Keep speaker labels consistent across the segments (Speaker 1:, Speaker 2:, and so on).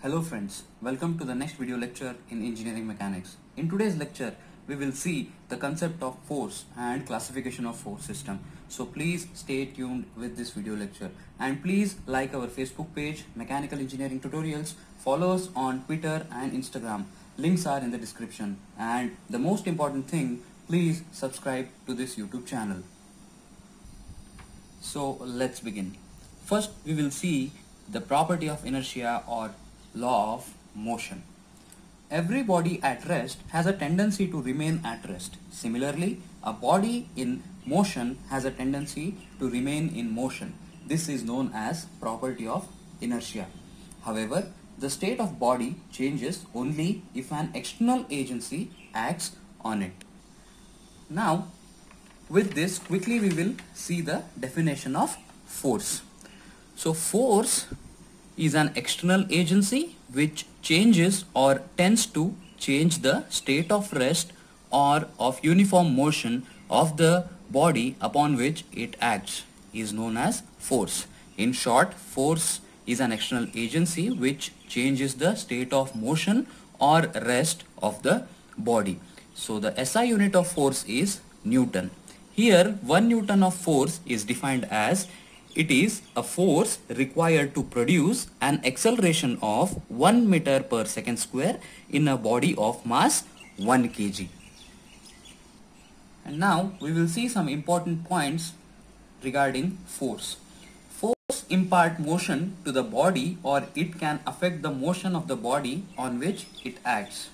Speaker 1: Hello friends, welcome to the next video lecture in engineering mechanics. In today's lecture, we will see the concept of force and classification of force system. So please stay tuned with this video lecture and please like our Facebook page, Mechanical Engineering Tutorials, follow us on Twitter and Instagram. Links are in the description, and the most important thing, please subscribe to this YouTube channel. So let's begin. First, we will see the property of inertia or law of motion. Every body at rest has a tendency to remain at rest. Similarly, a body in motion has a tendency to remain in motion. This is known as property of inertia. However, the state of body changes only if an external agency acts on it. Now, with this, quickly we will see the definition of force. So force is an external agency which changes or tends to change the state of rest or of uniform motion of the body upon which it acts is known as force. In short, force is an external agency which changes the state of motion or rest of the body. So the SI unit of force is Newton. Here 1 Newton of force is defined as it is a force required to produce an acceleration of 1 meter per second square in a body of mass 1 kg. And now we will see some important points regarding force. Force impart motion to the body, or it can affect the motion of the body on which it acts.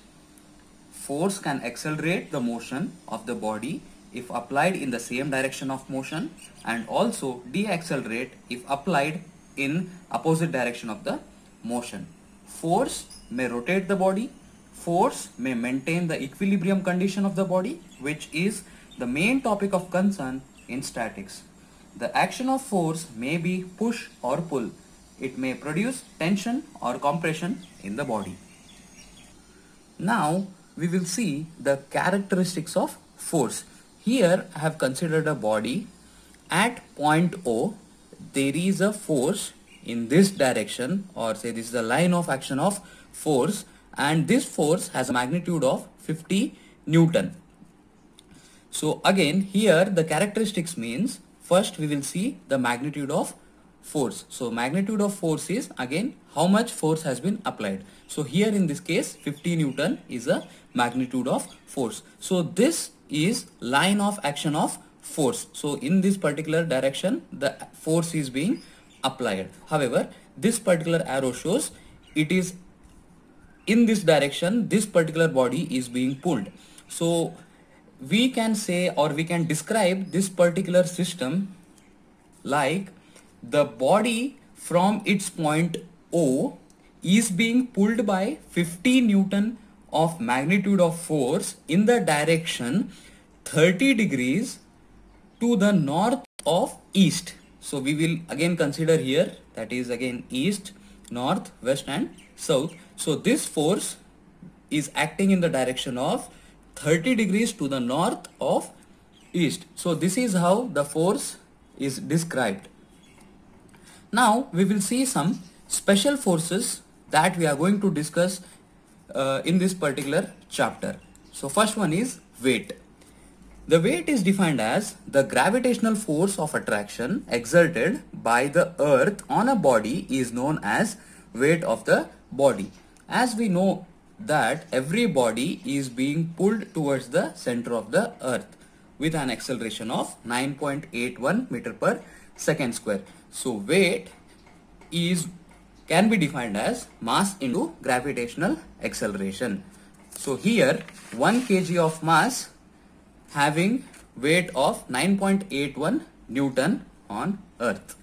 Speaker 1: Force can accelerate the motion of the body if applied in the same direction of motion, and also deaccelerate if applied in opposite direction of the motion. Force may rotate the body. Force may maintain the equilibrium condition of the body, which is the main topic of concern in statics. The action of force may be push or pull. It may produce tension or compression in the body. Now we will see the characteristics of force. Here I have considered a body. At point O, there is a force in this direction, or say this is the line of action of force, and this force has a magnitude of 50 Newton. So again, here the characteristics means first we will see the magnitude of force. So magnitude of force is again how much force has been applied. So here in this case 50 Newton is a magnitude of force. So this is line of action of force. So in this particular direction the force is being applied. However, this particular arrow shows it is in this direction, this particular body is being pulled. So we can say, or we can describe this particular system like the body from its point O is being pulled by 50 Newton of magnitude of force in the direction 30 degrees to the north of east. So we will again consider here, that is again east, north, west and south. So this force is acting in the direction of 30 degrees to the north of east. So this is how the force is described. Now we will see some special forces that we are going to discuss in this particular chapter. So first one is weight. The weight is defined as the gravitational force of attraction exerted by the earth on a body is known as weight of the body. As we know that every body is being pulled towards the center of the earth with an acceleration of 9.81 meter per second square. So weight can be defined as mass into gravitational acceleration. So here 1 kg of mass having weight of 9.81 Newton on earth.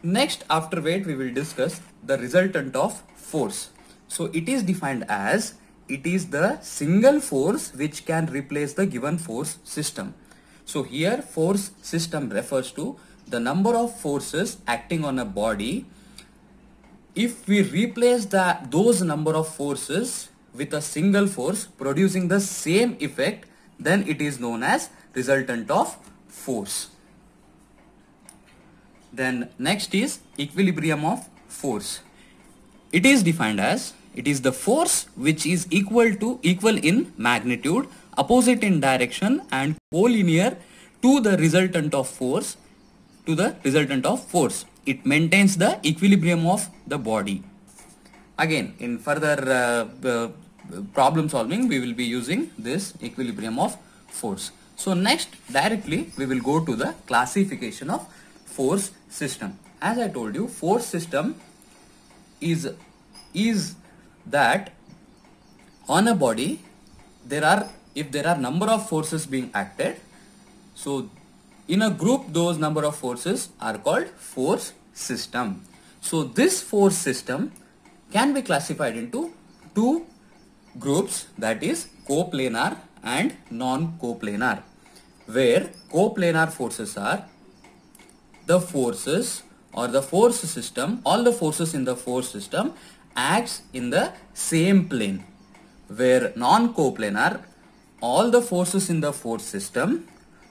Speaker 1: Next, after weight we will discuss the resultant of force. So it is defined as it is the single force which can replace the given force system. So here force system refers to the number of forces acting on a body. If we replace those number of forces with a single force producing the same effect, then it is known as resultant of force. Then next is equilibrium of force. it is defined as, it is the force which is equal in magnitude, opposite in direction, and collinear to the resultant of force. It maintains the equilibrium of the body. Again, in further problem solving, we will be using this equilibrium of force. So next, directly we will go to the classification of force system. As I told you, force system is that on a body if there are number of forces being acted, so in a group those number of forces are called force system. So this force system can be classified into two groups, that is coplanar and non-coplanar, where coplanar forces are the forces or the force system, all the forces in the force system acts in the same plane, where non-coplanar, all the forces in the force system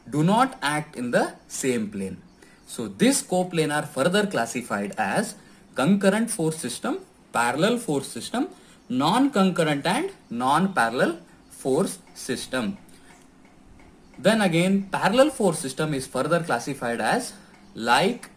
Speaker 1: do not act in the same plane. So this coplanar further classified as concurrent force system, parallel force system, non-concurrent and non-parallel force system. Then again, parallel force system is further classified as like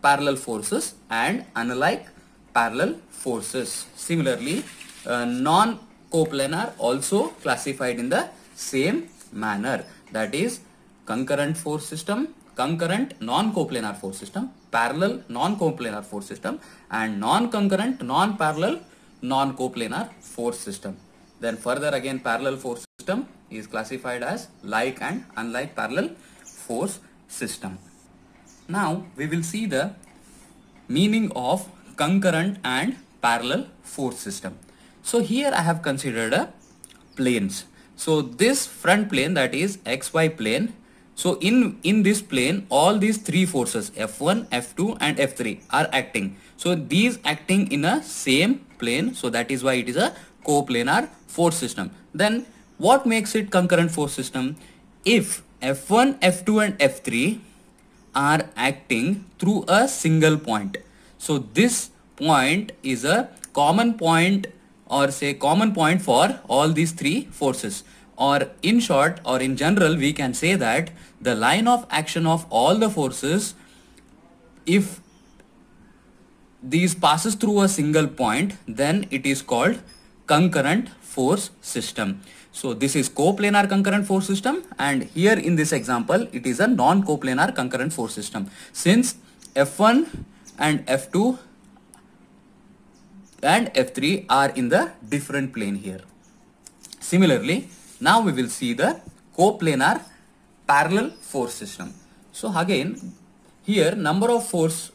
Speaker 1: parallel forces and unlike parallel forces. Similarly, non-coplanar also classified in the same manner, that is concurrent force system, concurrent non-coplanar force system, parallel non-coplanar force system, and non-concurrent non-parallel non-coplanar force system. Then further again, parallel force system is classified as like and unlike parallel force system. Now we will see the meaning of concurrent and parallel force system. So here I have considered a planes. So this front plane, that is XY plane. So in this plane, all these three forces F1, F2 and F3 are acting. So these acting in a same plane. So that is why it is a coplanar force system. Then what makes it concurrent force system? If F1, F2 and F3 are acting through a single point. So this point is a common point, or say common point for all these three forces, or in short or in general we can say that the line of action of all the forces, if these passes through a single point, then it is called concurrent force system. So this is coplanar concurrent force system, and here in this example it is a non-coplanar concurrent force system, since F1 and F2 and F3 are in the different plane here. Similarly, now we will see the coplanar parallel force system. So again, here number of force,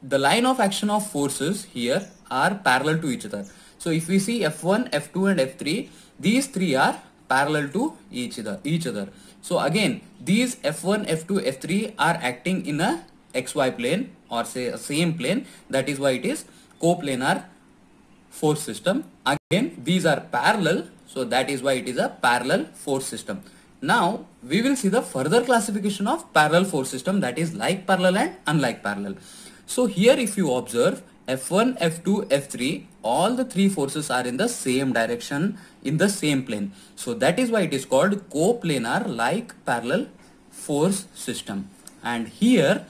Speaker 1: the line of action of forces here are parallel to each other. So if we see F1, F2 and F3, these three are parallel to each other. So again, these F1, F2, F3 are acting in a XY plane, or say a same plane. That is why it is coplanar force system. Again, these are parallel, so that is why it is a parallel force system. Now we will see the further classification of parallel force system, that is like parallel and unlike parallel. So here if you observe F1, F2, F3, all the three forces are in the same direction in the same plane. So that is why it is called coplanar like parallel force system. And here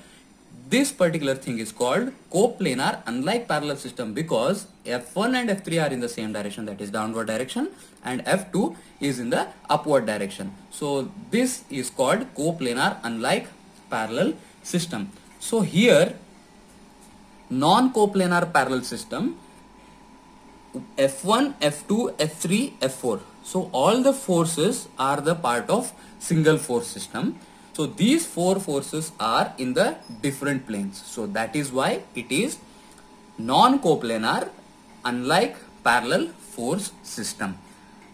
Speaker 1: this particular thing is called coplanar unlike parallel system, because F1 and F3 are in the same direction, that is downward direction, and F2 is in the upward direction. So this is called coplanar unlike parallel system. So here non-coplanar parallel system, F1, F2, F3, F4. So all the forces are the part of single force system. So these four forces are in the different planes. So that is why it is non-coplanar unlike parallel force system.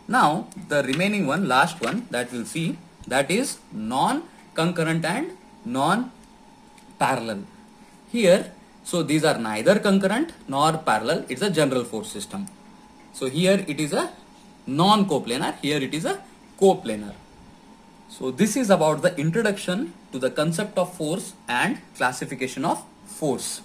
Speaker 1: Now the remaining one, last one that we'll see, that is non-concurrent and non-parallel. Here, so these are neither concurrent nor parallel, it's a general force system. So here it is a non-coplanar, here it is a coplanar. So this is about the introduction to the concept of force and classification of force.